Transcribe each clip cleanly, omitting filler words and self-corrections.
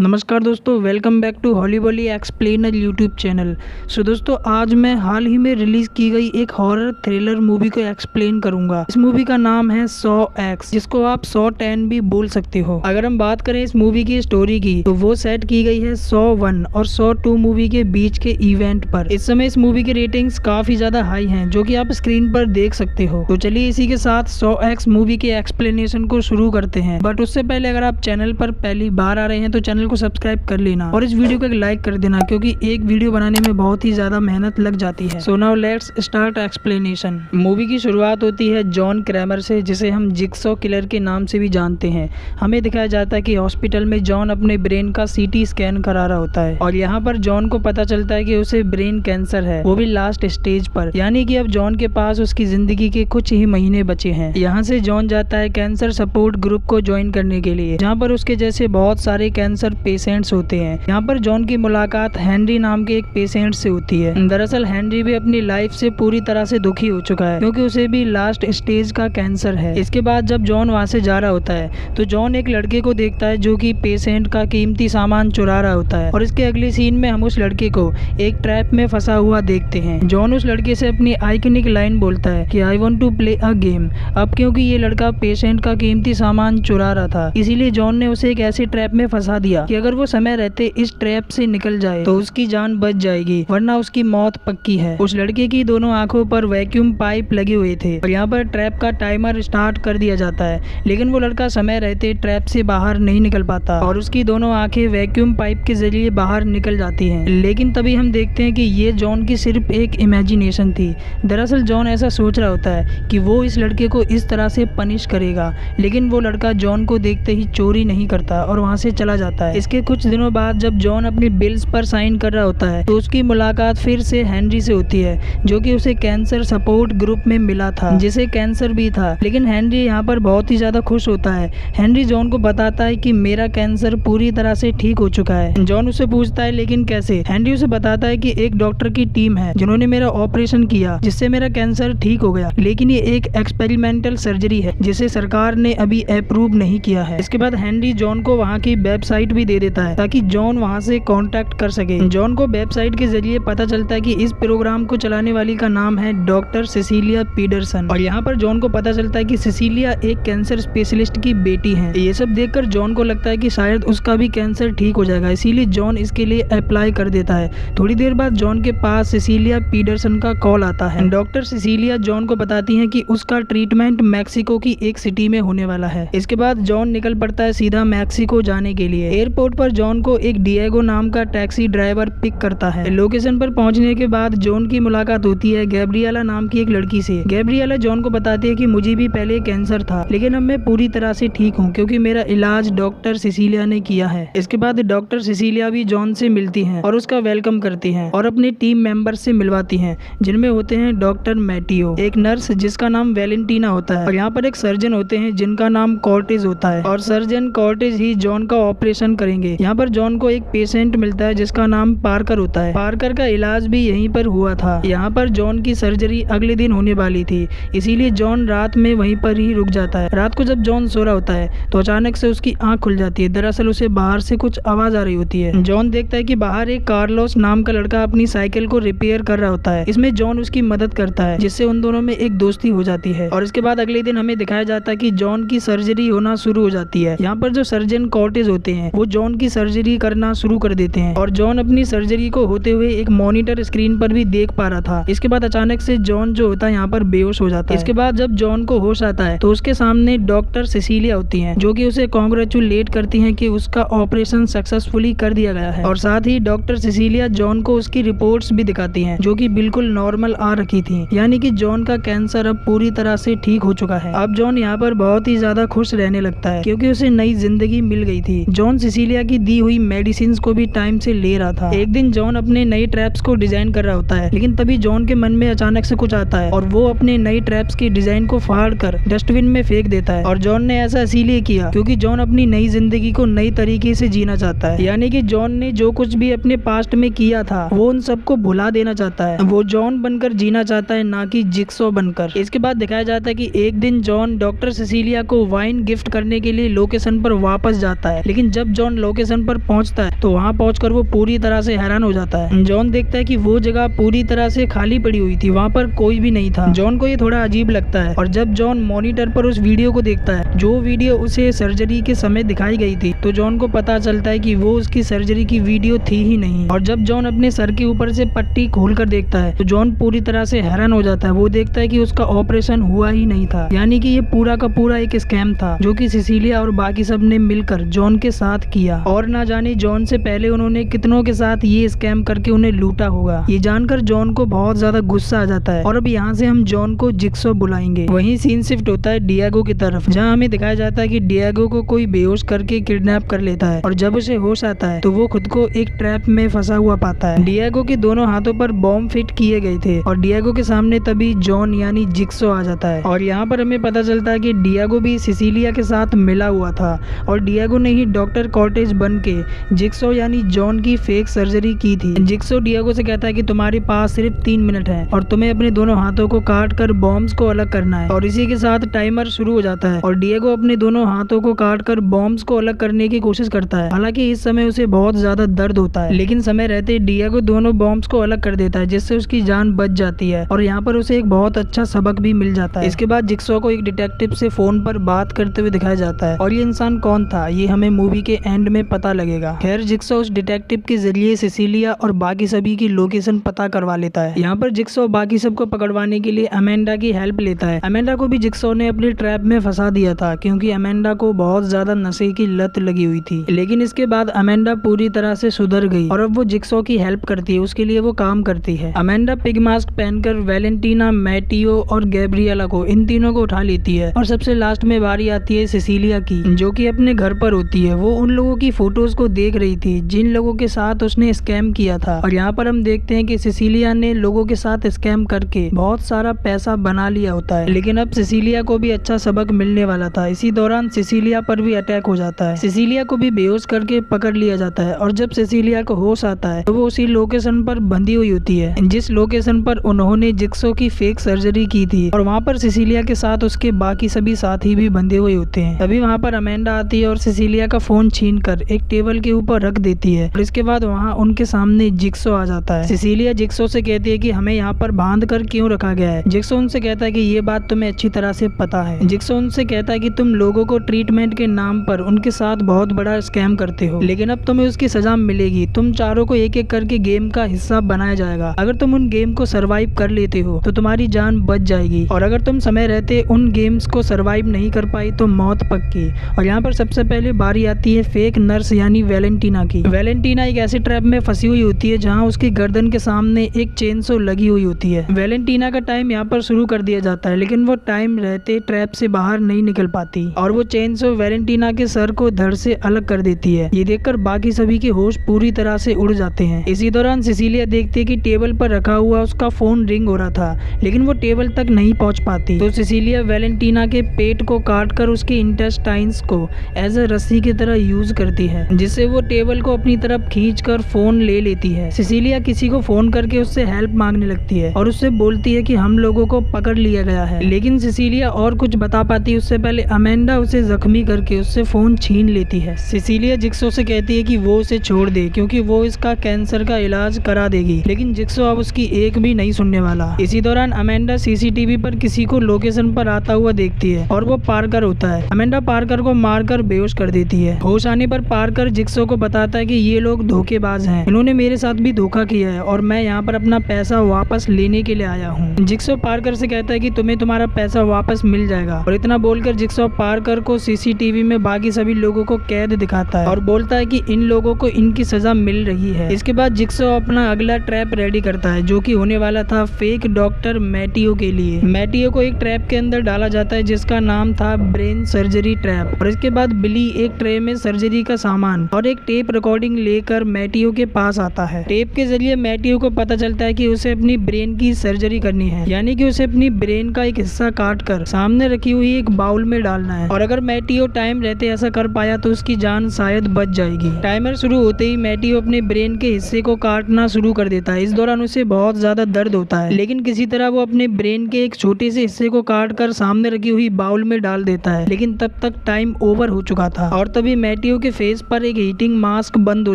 नमस्कार दोस्तों, welcome back to Hollywolly explainer YouTube channel. So दोस्तों, आज मैं हाल ही में रिलीज की गई एक हॉरर थ्रिलर मूवी को एक्सप्लेन करूंगा। इस मूवी का नाम है सॉ एक्स, जिसको आप सॉ 10 भी बोल सकते हो। अगर हम बात करें इस मूवी की स्टोरी की, तो वो सेट की गई है सॉ 1 और सॉ 2 मूवी के बीच के इवेंट पर। इस समय इस मूवी की रेटिंग्स काफी ज्यादा हाई हैं, जो कि आप स्क्रीन पर देख सकते हो। तो चलिए इसी के साथ सॉ एक्स मूवी के एक्सप्लेनेशन को शुरू करते हैं। बट उससे पहले अगर आप चैनल पर पहली बार आ रहे हैं तो चैनल को सब्सक्राइब कर लेना और इस वीडियो को एक लाइक कर देना, क्योंकि एक वीडियो बनाने में बहुत ही ज्यादा मेहनत लग जाती है। So now let's start explanation. Movie की शुरुआत होती है जॉन क्रैमर से, जिसे हम जिगसॉ किलर के नाम से भी जानते हैं। हमें दिखाया जाता है कि हॉस्पिटल में जॉन अपने ब्रेन का सीटी स्कैन करा रहा होता है और यहाँ पर जॉन को पता चलता है कि उसे ब्रेन कैंसर है, वो भी लास्ट स्टेज पर। यानी कि अब जॉन के पास उसकी जिंदगी के कुछ ही महीने बचे हैं। यहाँ से जॉन जाता है कैंसर सपोर्ट ग्रुप को ज्वाइन करने के लिए, जहाँ पर उसके जैसे बहुत सारे कैंसर पेशेंट्स होते हैं। यहाँ पर जॉन की मुलाकात हेनरी नाम के एक पेशेंट से होती है। दरअसल हेनरी भी अपनी लाइफ से पूरी तरह से दुखी हो चुका है, क्योंकि उसे भी लास्ट स्टेज का कैंसर है। इसके बाद जब जॉन वहाँ से जा रहा होता है तो जॉन एक लड़के को देखता है जो कि पेशेंट का कीमती सामान चुरा रहा होता है। और इसके अगले सीन में हम उस लड़के को एक ट्रैप में फंसा हुआ देखते हैं। जॉन उस लड़के से अपनी आइकनिक लाइन बोलता है कि I want to play a game. अब क्योंकि ये लड़का पेशेंट का कीमती सामान चुरा रहा था, इसीलिए जॉन ने उसे एक ऐसी ट्रैप में फंसा दिया कि अगर वो समय रहते इस ट्रैप से निकल जाए तो उसकी जान बच जाएगी, वरना उसकी मौत पक्की है। उस लड़के की दोनों आंखों पर वैक्यूम पाइप लगे हुए थे और यहाँ पर ट्रैप का टाइमर स्टार्ट कर दिया जाता है, लेकिन वो लड़का समय रहते ट्रैप से बाहर नहीं निकल पाता और उसकी दोनों आंखें वैक्यूम पाइप के जरिए बाहर निकल जाती हैं। लेकिन तभी हम देखते हैं कि ये जॉन की सिर्फ एक इमेजिनेशन थी। दरअसल जॉन ऐसा सोच रहा होता है कि वो इस लड़के को इस तरह से पनिश करेगा, लेकिन वो लड़का जॉन को देखते ही चोरी नहीं करता और वहाँ से चला जाता है। इसके कुछ दिनों बाद जब जॉन अपनी बिल्स पर साइन कर रहा होता है तो उसकी मुलाकात फिर से हेनरी से होती है, जो कि उसे कैंसर सपोर्ट ग्रुप में मिला था, जिसे कैंसर भी था। लेकिन हेनरी यहाँ पर बहुत ही ज्यादा खुश होता है। हेनरी जॉन को बताता है कि मेरा कैंसर पूरी तरह से ठीक हो चुका है। जॉन उससे पूछता है लेकिन कैसे। हेनरी उसे बताता है कि एक डॉक्टर की टीम है जिन्होंने मेरा ऑपरेशन किया, जिससे मेरा कैंसर ठीक हो गया, लेकिन ये एक एक्सपेरिमेंटल सर्जरी है जिसे सरकार ने अभी अप्रूव नहीं किया है। इसके बाद हेनरी जॉन को वहाँ की वेबसाइट भी दे देता है ताकि जॉन वहाँ से कांटेक्ट कर सके। जॉन को वेबसाइट के जरिए पता चलता है कि इस प्रोग्राम को चलाने वाली का नाम है डॉक्टर सिसिलिया पीटरसन और यहाँ पर जॉन को पता चलता है कि सिसिलिया एक कैंसर स्पेशलिस्ट की बेटी है। ये सब देखकर जॉन को लगता है कि शायद उसका भी कैंसर ठीक हो जाएगा, इसीलिए जॉन इसके लिए अप्लाई कर देता है। थोड़ी देर बाद जॉन के पास सिसिलिया पीटरसन का कॉल आता है। डॉक्टर सिसिलिया जॉन को बताती है कि उसका ट्रीटमेंट मैक्सिको की एक सिटी में होने वाला है। इसके बाद जॉन निकल पड़ता है सीधा मैक्सिको जाने के लिए। एयरपोर्ट पर जॉन को एक डिएगो नाम का टैक्सी ड्राइवर पिक करता है। लोकेशन पर पहुंचने के बाद जॉन की मुलाकात होती है गैब्रिएला नाम की एक लड़की से। गैब्रिएला जॉन को बताती है कि मुझे भी पहले कैंसर था, लेकिन अब मैं पूरी तरह से ठीक हूँ क्योंकि मेरा इलाज डॉक्टर सिसिलिया ने किया है। इसके बाद डॉक्टर सिसिलिया भी जॉन से मिलती हैं और उसका वेलकम करती हैं और अपने टीम मेंबर से मिलवाती हैं, जिनमें होते हैं डॉक्टर मैटियो, एक नर्स जिसका नाम वेलेंटीना होता है और यहाँ पर एक सर्जन होते हैं जिनका नाम कॉर्टेज होता है और सर्जन कॉर्टेज ही जॉन का ऑपरेशन करेंगे। यहाँ पर जॉन को एक पेशेंट मिलता है जिसका नाम पार्कर होता है। पार्कर का इलाज भी यहीं पर हुआ था। यहाँ पर जॉन की सर्जरी अगले दिन होने वाली थी, इसीलिए जॉन रात में वहीं पर ही रुक जाता है। रात को जब जॉन सो रहा होता है तो अचानक से उसकी आंख खुल जाती है। दरअसल उसे बाहर से कुछ आवाज आ रही होती है। जॉन देखता है कि बाहर एक कार्लोस नाम का लड़का अपनी साइकिल को रिपेयर कर रहा होता है। इसमें जॉन उसकी मदद करता है, जिससे उन दोनों में एक दोस्ती हो जाती है। और इसके बाद अगले दिन हमें दिखाया जाता है कि जॉन की सर्जरी होना शुरू हो जाती है। यहाँ पर जो सर्जन कॉर्टेज होते हैं वो जॉन की सर्जरी करना शुरू कर देते हैं और जॉन अपनी सर्जरी को होते हुए एक मॉनिटर स्क्रीन पर भी देख पा रहा था। इसके बाद अचानक से जॉन जो होता है यहाँ पर बेहोश हो जाता है। इसके बाद जब जॉन को होश आता है तो उसके सामने डॉक्टर सिसिलिया होती हैं, जो कि उसे कांग्रेचुलेट करती हैं कि उसका ऑपरेशन सक्सेसफुली कर दिया गया है। और साथ ही डॉक्टर सिसिलिया जॉन को उसकी रिपोर्ट्स भी दिखाती हैं, जो कि बिल्कुल नॉर्मल आ रखी थी, यानी कि जॉन का कैंसर अब पूरी तरह से ठीक हो चुका है। अब जॉन यहाँ पर बहुत ही ज्यादा खुश रहने लगता है क्योंकि उसे नई जिंदगी मिल गई थी। जॉन सिसिलिया की दी हुई मेडिसिन को भी टाइम से ले रहा था। एक दिन जॉन अपने नई ट्रैप्स को डिजाइन कर रहा होता है, लेकिन तभी जॉन के मन में अचानक से कुछ आता है और वो अपने नई ट्रैप्स की डिजाइन को फाड़ कर डस्टबिन में फेंक देता है। और जॉन ने ऐसा इसीलिए किया क्योंकि जॉन अपनी नई जिंदगी को नई तरीके से जीना चाहता है। यानी कि जॉन ने जो कुछ भी अपने पास्ट में किया था वो उन सबको भुला देना चाहता है। वो जॉन बनकर जीना चाहता है, ना कि जिक्सॉ बनकर। इसके बाद दिखाया जाता है कि एक दिन जॉन डॉक्टर सिसिलिया को वाइन गिफ्ट करने के लिए लोकेशन पर वापस जाता है, लेकिन जब जॉन जॉन लोकेशन पर पहुंचता है तो वहां पहुंचकर वो पूरी तरह से हैरान हो जाता है। जॉन देखता है कि वो जगह पूरी तरह से खाली पड़ी हुई थी, वहां पर कोई भी नहीं था। जॉन को ये थोड़ा अजीब लगता है और जब जॉन मॉनिटर पर उस वीडियो को देखता है जो वीडियो उसे सर्जरी के समय दिखाई गई थी, तो जॉन को पता चलता है कि वो उसकी सर्जरी की वीडियो थी ही नहीं। और जब जॉन अपने सर के ऊपर से पट्टी खोलकर देखता है तो जॉन पूरी तरह से हैरान हो जाता है। वो देखता है कि उसका ऑपरेशन हुआ ही नहीं था, यानी कि ये पूरा का पूरा एक स्कैम था जो कि सिसिलिया और बाकी सब ने मिलकर जॉन के साथ किया। और ना जाने जॉन से पहले उन्होंने कितनों के साथ ये स्कैम करके उन्हें लूटा होगा। ये जानकर जॉन को बहुत ज्यादा गुस्सा आ जाता है और अब यहाँ से हम जॉन को जिक्सो बुलाएंगे। वहीं सीन शिफ्ट होता है डिएगो की तरफ, जहाँ हमें दिखाया जाता है कि डिएगो को कोई बेहोश करके किडनैप कर लेता है और जब उसे होश आता है तो वो खुद को एक ट्रैप में फंसा हुआ पाता है। डिएगो के दोनों हाथों पर बॉम्ब फिट किए गए थे और डिएगो के सामने तभी जॉन यानी जिक्सो आ जाता है और यहाँ पर हमें पता चलता है कि डिएगो भी सिसिलिया के साथ मिला हुआ था और डिएगो ने ही डॉक्टर कॉर्टेज बन के जिक्सो यानी जॉन की फेक सर्जरी की थी। जिक्सो डिएगो से कहता है कि तुम्हारे पास सिर्फ 3 मिनट है और तुम्हें अपने दोनों हाथों को काट कर बॉम्ब्स को अलग करना है और इसी के साथ टाइमर शुरू हो जाता है और डिएगो अपने दोनों हाथों को काट कर बॉम्ब्स को अलग करने की कोशिश करता है। हालांकि इस समय उसे बहुत ज्यादा दर्द होता है, लेकिन समय रहते डिएगो दोनों बॉम्ब्स को अलग कर देता है जिससे उसकी जान बच जाती है और यहाँ पर उसे एक बहुत अच्छा सबक भी मिल जाता है। इसके बाद जिक्सो को एक डिटेक्टिव से फोन पर बात करते हुए दिखाया जाता है और ये इंसान कौन था ये हमें मूवी के एंड में पता लगेगा। खैर जिक्सो उस डिटेक्टिव के जरिए सिसिलिया और बाकी सभी की लोकेशन पता करवा लेता है। यहाँ पर जिक्सो बाकी सबको पकड़वाने के लिए अमेंडा की हेल्प लेता है। अमेंडा को भी जिक्सो ने अपनी ट्रैप में फंसा दिया था क्योंकि अमेंडा को बहुत ज्यादा नशे की लत लगी हुई थी, लेकिन इसके बाद अमेंडा पूरी तरह से सुधर गई और अब वो जिक्सो की हेल्प करती है, उसके लिए वो काम करती है। अमेंडा पिग मास्क पहनकर वैलेंटीना, मैटियो और गैब्रिएला को इन तीनों को उठा लेती है और सबसे लास्ट में बारी आती है सिसिलिया की, जो कि अपने घर पर होती है। वो उन लोगों की फोटोज को देख रही थी जिन लोगों के साथ उसने स्कैम किया था और यहाँ पर हम देखते हैं कि सिसिलिया ने लोगों के साथ स्कैम करके बहुत सारा पैसा बना लिया होता है, लेकिन अब सिसिलिया को भी अच्छा सबक मिलने वाला था। इसी दौरान सिसिलिया पर भी अटैक हो जाता है, सिसिलिया को भी बेहोश करके पकड़ लिया जाता है और जब सिसिलिया को होश आता है तो वो उसी लोकेशन पर बंधी हुई होती है जिस लोकेशन पर उन्होंने जिक्सो की फेक सर्जरी की थी और वहाँ पर सिसिलिया के साथ उसके बाकी सभी साथी भी बंधे हुए होते हैं। तभी वहाँ पर अमेंडा आती है और सिसिलिया का फोन छीनकर एक टेबल के ऊपर रख देती है और इसके बाद वहाँ उनके सामने जिक्सो आ जाता है। सिसिलिया जिक्सो से कहती है कि हमें यहाँ पर बांध कर क्यों रखा गया है। जिक्सो उनसे कहता है कि ये बात तुम्हें अच्छी तरह से पता है। जिक्सो उनसे कहता है कि तुम लोगों को ट्रीटमेंट के नाम पर उनके साथ बहुत बड़ा स्कैम करते हो, लेकिन अब तुम्हें उसकी सजा मिलेगी। तुम चारों को एक एक करके गेम का हिस्सा बनाया जाएगा। अगर तुम उन गेम को सरवाइव कर लेते हो तो तुम्हारी जान बच जाएगी और अगर तुम समय रहते उन गेम्स को सरवाइव नहीं कर पाई तो मौत पक्की। और यहाँ पर सबसे पहले बारी आती है फेक नर्स यानी वैलेंटीना की। वैलेंटीना एक ऐसे ट्रैप में फंसी हुई होती है जहाँ उसकी गर्दन के सामने एक चेनसो लगी हुई होती है। वैलेंटीना का टाइम यहाँ पर शुरू कर दिया जाता है, लेकिन वो टाइम रहते ट्रैप से बाहर नहीं निकल पाती और वो चेनसो वैलेंटीना के सर को धड़ से अलग कर देती है। ये देखकर बाकी सभी के होश पूरी तरह से उड़ जाते हैं। इसी दौरान सिसिलिया देखती है कि टेबल पर रखा हुआ उसका फोन रिंग हो रहा था, लेकिन वो टेबल तक नहीं पहुंच पाती। तो सिसिलिया वैलेंटीना के पेट को काटकर उसके इंटेस्टाइन्स को एज अ रस्सी की तरह यूज करती है, जिससे वो टेबल को अपनी तरफ खींचकर फोन ले लेती है। सिसिलिया किसी को फोन करके उससे हेल्प मांगने लगती है और उससे बोलती है कि हम लोगों को पकड़ लिया गया है, लेकिन सिसिलिया और कुछ बता पाती उससे पहले अमेंडा उसे जख्मी करके उससे फोन छीन लेती है। सिसिलिया जिक्सो से कहती है कि वो उसे छोड़ दे क्योंकि वो इसका कैंसर का इलाज करा देगी, लेकिन जिक्सो अब उसकी एक भी नहीं सुनने वाला। इसी दौरान अमेंडा सीसीटीवी पर किसी को लोकेशन पर आता हुआ देखती है और वो पार्कर होता है। अमेंडा पार्कर को मारकर बेहोश कर देती है। होश आने पर पार्कर जिक्सो को बताता है कि ये लोग धोखेबाज हैं, इन्होंने मेरे साथ भी धोखा किया है और मैं यहाँ पर अपना पैसा वापस लेने के लिए आया हूँ। जिक्सो पार्कर से कहता है कि तुम्हें तुम्हारा पैसा वापस मिल जाएगा और इतना बोलकर जिक्सो पार्कर को सीसीटीवी में बाकी सभी लोगों को कैद दिखाता है और बोलता है कि इन लोगों को इनकी सजा मिल रही है। इसके बाद जिक्सो अपना अगला ट्रैप रेडी करता है जो कि होने वाला था फेक डॉक्टर मैटियो के लिए। मैटियो को एक ट्रैप के अंदर डाला जाता है जिसका नाम था ब्रेन सर्जरी ट्रैप और इसके बाद बिली एक ट्रे में सर्जरी का सामान और एक टेप रिकॉर्डिंग लेकर मैटियो के पास आता है। टेप के जरिए मैटियो को पता चलता है कि उसे अपनी ब्रेन की सर्जरी करनी है, यानी कि उसे अपनी ब्रेन का एक हिस्सा काट कर सामने रखी हुई एक बाउल में डालना है और अगर मैटियो टाइम रहते ऐसा कर पाया तो उसकी जान शायद बच जाएगी। टाइमर शुरू होते ही मैटियो अपने ब्रेन के हिस्से को काटना शुरू कर देता है। इस दौरान उसे बहुत ज्यादा दर्द होता है, लेकिन किसी तरह वो अपने ब्रेन के एक छोटे से हिस्से को काट कर सामने रखी हुई बाउल में डाल देता है। लेकिन तब तक टाइम ओवर हो चुका था और तभी मैटियो के फेस पर एक हीटिंग मास्क बंद हो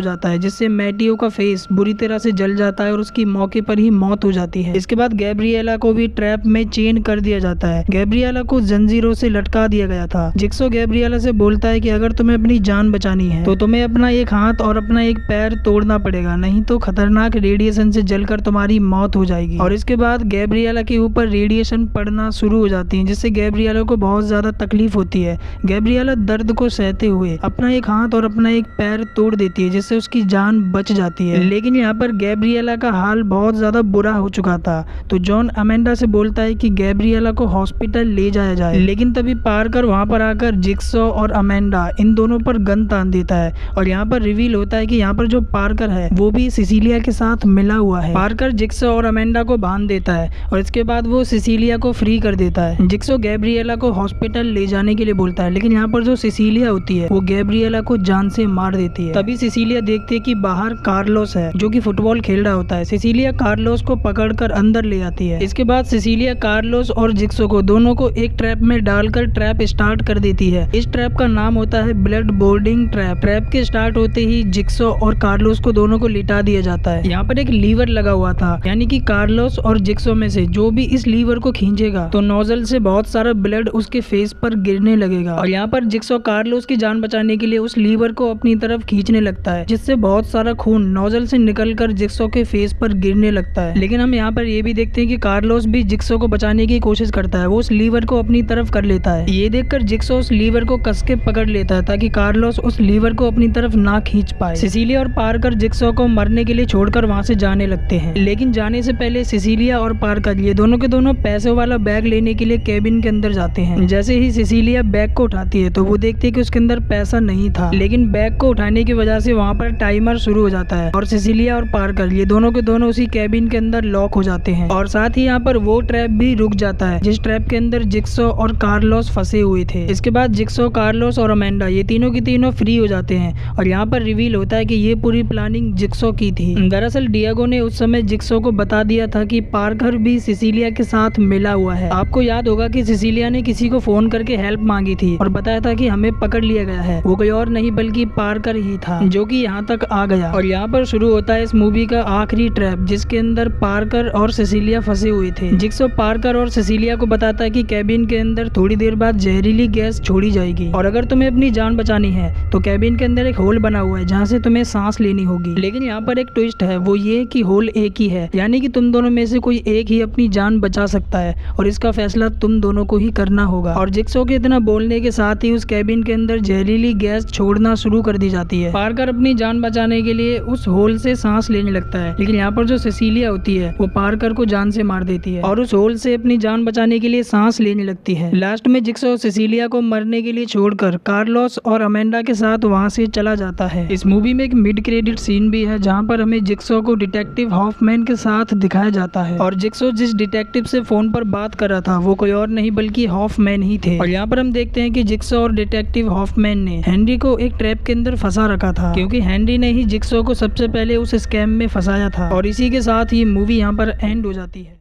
जाता है, जिससे मैटियो का फेस बुरी तरह से जल जाता है और उसकी मौके पर ही मौत हो जाती है। इसके बाद गैब्रिएला को भी ट्रैप में चेन कर दिया जाता है। गैब्रिएला को जंजीरों से लटका दिया गया था। जिक्सो गैब्रिएला से बोलता है कि अगर तुम्हें अपनी जान बचानी है तो तुम्हें अपना एक हाथ और अपना एक पैर तोड़ना पड़ेगा, नहीं तो खतरनाक रेडिएशन से जलकर तुम्हारी मौत हो जाएगी। और इसके बाद गैब्रिएला के ऊपर रेडिएशन पड़ना शुरू हो जाती है, जिससे गैब्रिएला को बहुत ज्यादा तकलीफ होती है। गैब्रिएला दर्द को सहते हुए अपना एक हाथ और अपना एक पैर तोड़ देती है, जिससे उसकी जान बच जाती है। लेकिन यहाँ पर गैब्रिएला का हाल बहुत ज्यादा बुरा हो चुका था, तो जॉन अमेंडा से बोलता है कि गैब्रिएला को हॉस्पिटल ले जाया जाए। लेकिन तभी पार्कर वहाँ पर आकर जिक्सो और अमेंडा इन दोनों पर गन तान देता है और यहाँ पर रिवील होता है कि यहाँ पर जो पार्कर है वो भी सिसिलिया के साथ मिला हुआ है। पार्कर जिक्सो और अमेंडा को बांध देता है और इसके बाद वो सिसिलिया को फ्री कर देता है। जिक्सो गैब्रिएला को हॉस्पिटल ले जाने के लिए बोलता है, लेकिन यहाँ पर जो सिसिलिया होती है वो गैब्रिएला को जान से मार देती है। तभी सिसिलिया देखती है कि बाहर कार्लोस है जो कि फुटबॉल खेल रहा होता है। सिसिलिया कार्लोस को पकड़कर अंदर ले आती है। इसके बाद सिसिलिया कार्लोस और जिक्सो को दोनों को एक ट्रैप में डालकर ट्रैप स्टार्ट कर देती है। इस ट्रैप का नाम होता है ब्लड बोर्डिंग ट्रैप। ट्रैप के स्टार्ट होते ही जिक्सो और कार्लोस को दोनों को लिटा दिया जाता है। यहाँ पर एक लीवर लगा हुआ था, यानी कि कार्लोस और जिक्सो में से जो भी इस लीवर को खींचेगा तो नोजल से बहुत सारा ब्लड उसके फेस पर गिरने लगेगा। और यहाँ पर जिक्सो कार्लोस की जान बचाने के लिए उस लीवर को अपनी तरफ खींचने लगता है, जिससे बहुत सारा खून नोजल से निकलकर जिक्सो के फेस पर गिरने लगता है। लेकिन हम यहाँ पर ये भी देखते हैं कि कार्लोस भी जिक्सो को बचाने की कोशिश करता है। वो उस लीवर को अपनी तरफ कर लेता है। ये देखकर जिक्सो उस लीवर को कस के पकड़ लेता है ताकि कार्लोस उस लीवर को अपनी तरफ ना खींच पाए। सिसिलिया और पार्कर जिक्सो को मरने के लिए छोड़कर वहाँ से जाने लगते हैं। लेकिन जाने से पहले सिसिलिया और पार्कर ये दोनों के दोनों पैसों वाला बैग लेने के लिए केबिन के अंदर जाते हैं। जैसे ही सिसिलिया बैग को उठाती है तो वो देखती है कि उसके अंदर पैसा नहीं था, लेकिन बैग को उठाने की वजह से वहाँ पर टाइमर शुरू हो जाता है और सिसिलिया और पार्कर ये दोनों के दोनों उसी केबिन के अंदर लॉक हो जाते हैं। और साथ ही यहाँ पर वो ट्रैप भी रुक जाता है जिस ट्रैप के अंदर जिक्सो और कार्लोस फंसे हुए थे। इसके बाद जिक्सो, कार्लोस और अमेंडा ये तीनों की तीनों फ्री हो जाते हैं और यहाँ पर रिवील होता है कि ये पूरी प्लानिंग जिक्सो की थी। दरअसल डिएगो ने उस समय जिक्सो को बता दिया था कि पार्कर भी सिसिलिया के साथ मिला हुआ है। आपको याद होगा कि सिसिलिया ने किसी को फोन करके हेल्प मांगी थी और बताया था कि हमें पकड़ लिया गया है। वो कोई और नहीं बल्कि पार्कर ही था जो कि यहाँ तक आ गया। और यहाँ पर शुरू होता है इस मूवी का आखिरी ट्रैप, जिसके अंदर पार्कर और सिसिलिया फंसे हुए थे। जिक्सो पार्कर और सिसिलिया को बताता है कि कैबिन के अंदर थोड़ी देर बाद जहरीली गैस छोड़ी जाएगी और अगर तुम्हें अपनी जान बचानी है तो कैबिन के अंदर एक होल बना हुआ है जहाँ से तुम्हें सांस लेनी होगी। लेकिन यहाँ पर एक ट्विस्ट है, वो ये कि होल एक ही है, यानी कि तुम दोनों में से कोई एक ही अपनी जान बचा सकता है और इसका फैसला तुम दोनों को ही करना होगा। और जिक्सो के इतना बोलने के साथ ही उस कैबिन के अंदर जहरीली गैस छोड़ना शुरू कर दी जाती है। पार्कर अपनी जान बचाने के लिए उस होल से सांस लेने लगता है, लेकिन यहाँ पर जो सिसिलिया होती है वो पार्कर को जान से मार देती है और उस होल से अपनी जान बचाने के लिए सांस लेने लगती है। लास्ट में जिक्सो सिसिलिया को मरने के लिए छोड़कर कार्लोस और अमेंडा के साथ वहाँ से चला जाता है। इस मूवी में एक मिड क्रेडिट सीन भी है जहाँ पर हमें जिक्सो को डिटेक्टिव हॉफमैन के साथ दिखाया जाता है और जिक्सो जिस डिटेक्टिव से फोन पर बात कर रहा था वो कोई और नहीं बल्कि हॉफमैन ही थे। और यहाँ पर हम देखते हैं कि जिक्सो और डिटेक्टिव हॉफमैन ने हेनरी को एक ट्रैप के अंदर फंसा रखा था, क्योंकि हेनरी ने ही जिक्सो को सबसे पहले उस स्कैम में फंसाया था। और इसी के साथ ये मूवी यहाँ पर एंड हो जाती है।